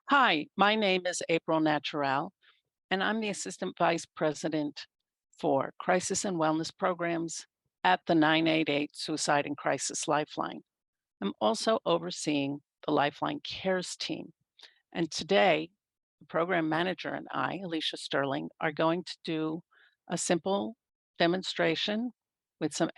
Hi, my name is April Natural, and I'm the Assistant Vice President for Crisis and Wellness Programs at the 988 Suicide and Crisis Lifeline. I'm also overseeing the Lifeline Cares team. And today, the program manager and I, Alicia Sterling, are going to do a simple demonstration with some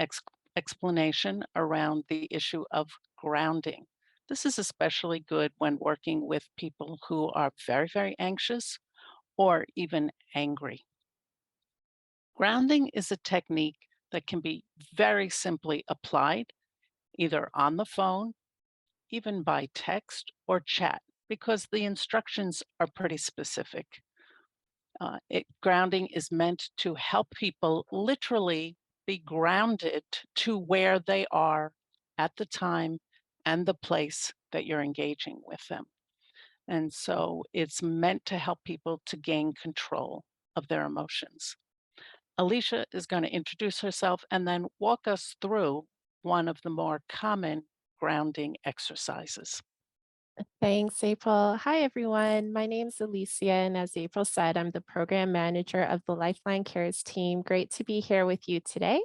explanation around the issue of grounding. This is especially good when working with people who are very, very anxious or even angry. Grounding is a technique that can be very simply applied either on the phone, even by text or chat, because the instructions are pretty specific. Grounding is meant to help people literally be grounded to where they are at the time and the place that you're engaging with them. And so it's meant to help people to gain control of their emotions. Alicia is going to introduce herself and then walk us through one of the more common grounding exercises. Thanks, April. Hi, everyone. My name's Alicia, and as April said, I'm the program manager of the Lifeline Cares team. Great to be here with you today.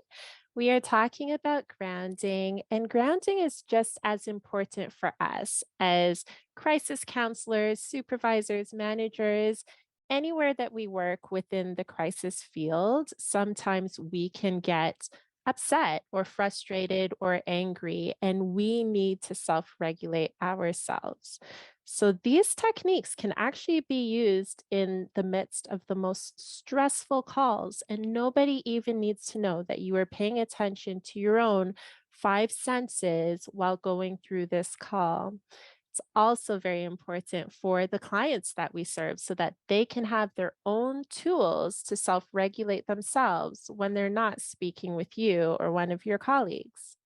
We are talking about grounding, and grounding is just as important for us as crisis counselors, supervisors, managers. Anywhere that we work within the crisis field, sometimes we can get upset or frustrated or angry, and we need to self regulate ourselves. So, these techniques can actually be used in the midst of the most stressful calls, and nobody even needs to know that you are paying attention to your own five senses while going through this call. It's also very important for the clients that we serve so that they can have their own tools to self regulate themselves when they're not speaking with you or one of your colleagues.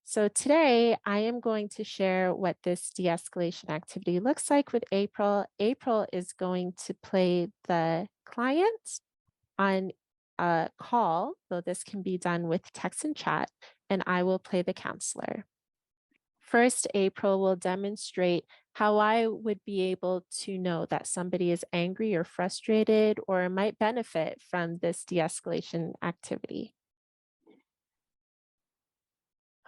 So, today I am going to share what this de escalation activity looks like with April. April is going to play the client on a call, though this can be done with text and chat, and I will play the counselor. First, April will demonstrate how I would be able to know that somebody is angry or frustrated or might benefit from this de escalation activity.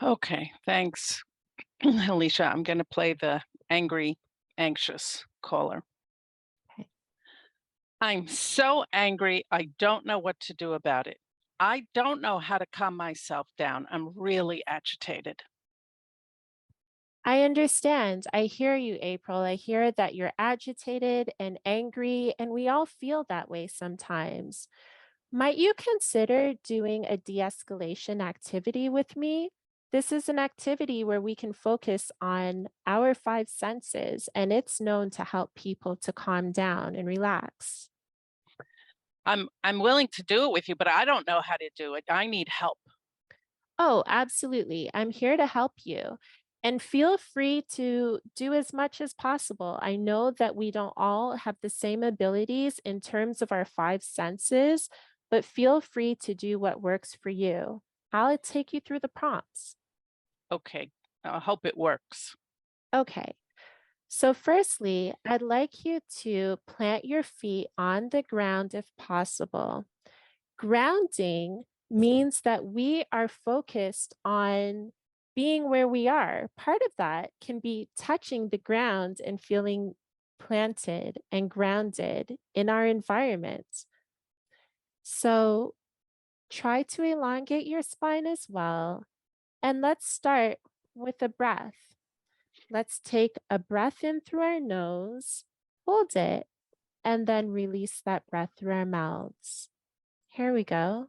Okay, thanks, Alicia. I'm going to play the angry, anxious caller. Okay. I'm so angry, I don't know what to do about it. I don't know how to calm myself down. I'm really agitated. I understand. I hear you, April. I hear that you're agitated and angry, and we all feel that way sometimes. Might you consider doing a de escalation activity with me? This is an activity where we can focus on our five senses, and it's known to help people to calm down and relax. I'm willing to do it with you, but I don't know how to do it. I need help. Oh, absolutely. I'm here to help you. And feel free to do as much as possible. I know that we don't all have the same abilities in terms of our five senses, but feel free to do what works for you. I'll take you through the prompts. Okay, I hope it works. Okay. So, firstly, I'd like you to plant your feet on the ground if possible. Grounding means that we are focused on being where we are. Part of that can be touching the ground and feeling planted and grounded in our environment. So, try to elongate your spine as well. And let's start with a breath. Let's take a breath in through our nose, hold it, and then release that breath through our mouths. Here we go.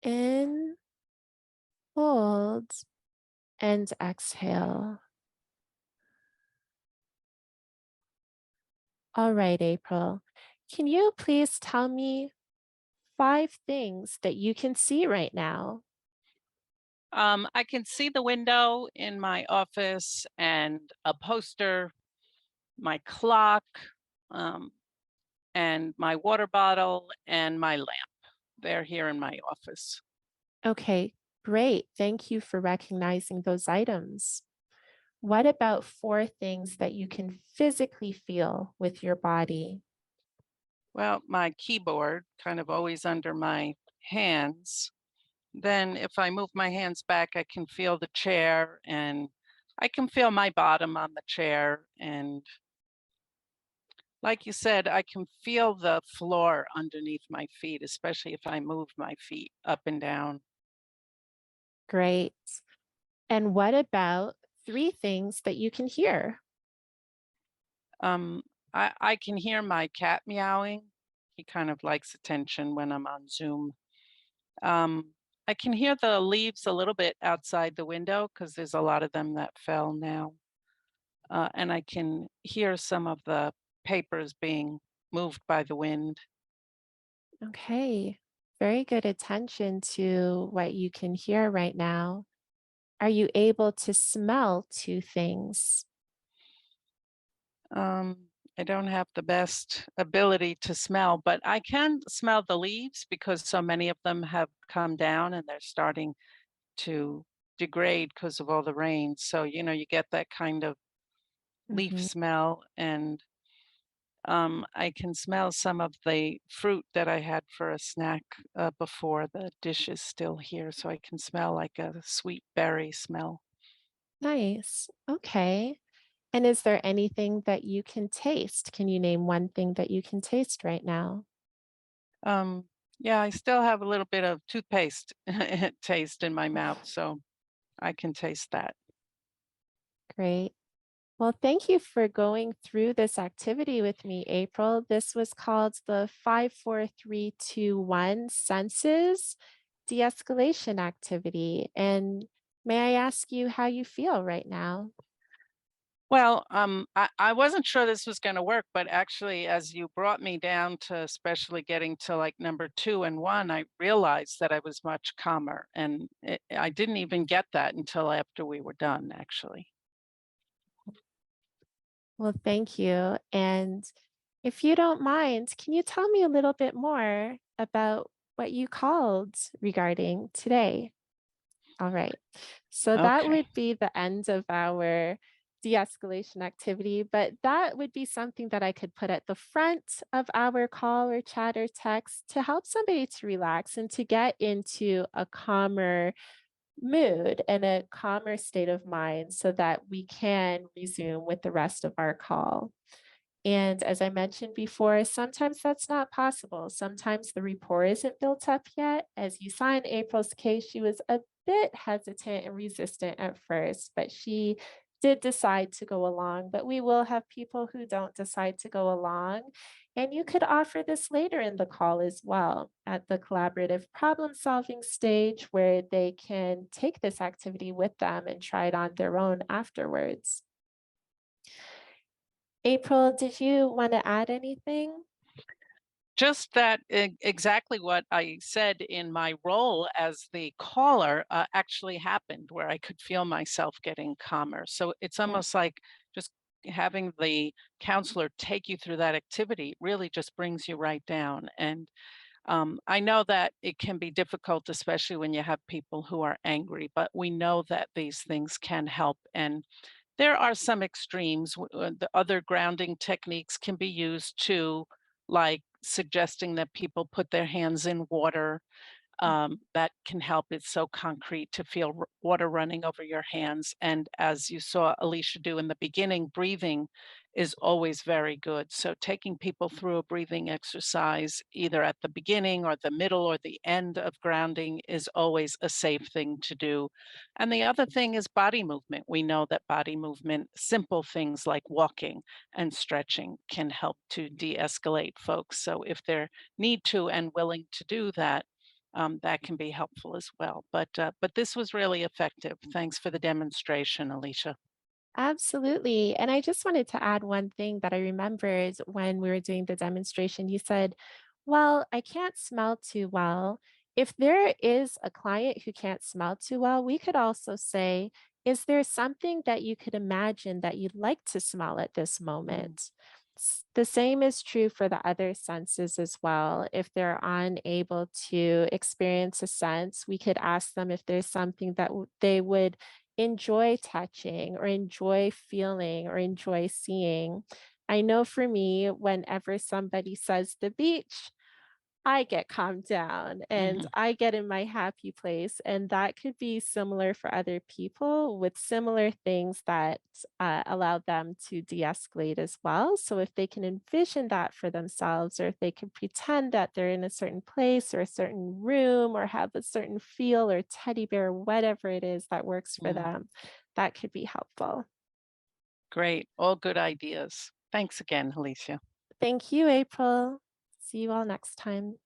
In, hold, and exhale. All right, April. Can you please tell me five things that you can see right now? I can see the window in my office and a poster, my clock, um, and my water bottle and my lamp. They're here in my office. Okay. Great. Thank you for recognizing those items. What about four things that you can physically feel with your body? Well, my keyboard kind of always under my hands. Then if I move my hands back, I can feel the chair and I can feel my bottom on the chair. And like you said, I can feel the floor underneath my feet, especially if I move my feet up and down. Great. And what about three things that you can hear? Um, I can hear my cat meowing. He kind of likes attention when I'm on Zoom. Um, I can hear the leaves a little bit outside the window because there's a lot of them that fell now. And I can hear some of the papers being moved by the wind. Okay. Very good attention to what you can hear right now. Are you able to smell two things? Um, I don't have the best ability to smell, but I can smell the leaves because so many of them have come down and they're starting to degrade because of all the rain. So, you get that kind of leaf Mhm. smell. And I can smell some of the fruit that I had for a snack before. The dish is still here. So I can smell like a sweet berry smell. Nice. Okay. And is there anything that you can taste? Can you name one thing that you can taste right now? Um, yeah, I still have a little bit of toothpaste taste in my mouth. So I can taste that. Great. Well, thank you for going through this activity with me, April. This was called the 54321 senses de-escalation activity. And may I ask you how you feel right now? Well, I wasn't sure this was going to work, but actually, as you brought me down to especially getting to like number two and one, I realized that I was much calmer. And I didn't even get that until after we were done, actually. Well, thank you. And if you don't mind, can you tell me a little bit more about what you called regarding today? All right. So that Okay. would be the end of our de-escalation activity, but that would be something that I could put at the front of our call or chat or text to help somebody to relax and to get into a calmer mood and a calmer state of mind so that we can resume with the rest of our call. And as I mentioned before, sometimes that's not possible. Sometimes the rapport isn't built up yet. As you saw in April's case, she was a bit hesitant and resistant at first, but she did decide to go along. But we will have people who don't decide to go along. And you could offer this later in the call as well at the collaborative problem solving stage where they can take this activity with them and try it on their own afterwards. April, did you want to add anything? Just that exactly what I said in my role as the caller actually happened, where I could feel myself getting calmer. So it's Yeah. almost like just having the counselor take you through that activity really just brings you right down. And I know that it can be difficult, especially when you have people who are angry, but we know that these things can help. And there are some extremes. The other grounding techniques can be used too, like suggesting that people put their hands in water. That can help. It's so concrete to feel water running over your hands. And as you saw Alicia do in the beginning, breathing is always very good. So taking people through a breathing exercise, either at the beginning or the middle or the end of grounding, is always a safe thing to do. And the other thing is body movement. We know that body movement, simple things like walking and stretching, can help to de escalate folks. So if they're need to and willing to do that, that can be helpful as well. But this was really effective. Thanks for the demonstration, Alicia. Absolutely. And I just wanted to add one thing that I remembered when we were doing the demonstration. You said, well, I can't smell too well. If there is a client who can't smell too well, we could also say, is there something that you could imagine that you'd like to smell at this Mm, moment? The same is true for the other senses as well. If they're unable to experience a sense, we could ask them if there's something that they would enjoy touching or enjoy feeling or enjoy seeing. I know for me, whenever somebody says the beach, I get calmed down and Mhm. I get in my happy place. And that could be similar for other people with similar things that allow them to de escalate as well. So, if they can envision that for themselves, or if they can pretend that they're in a certain place or a certain room or have a certain feel or teddy bear, whatever it is that works for Mm. them, that could be helpful. Great. All good ideas. Thanks again, Alicia. Thank you, April. See you all next time.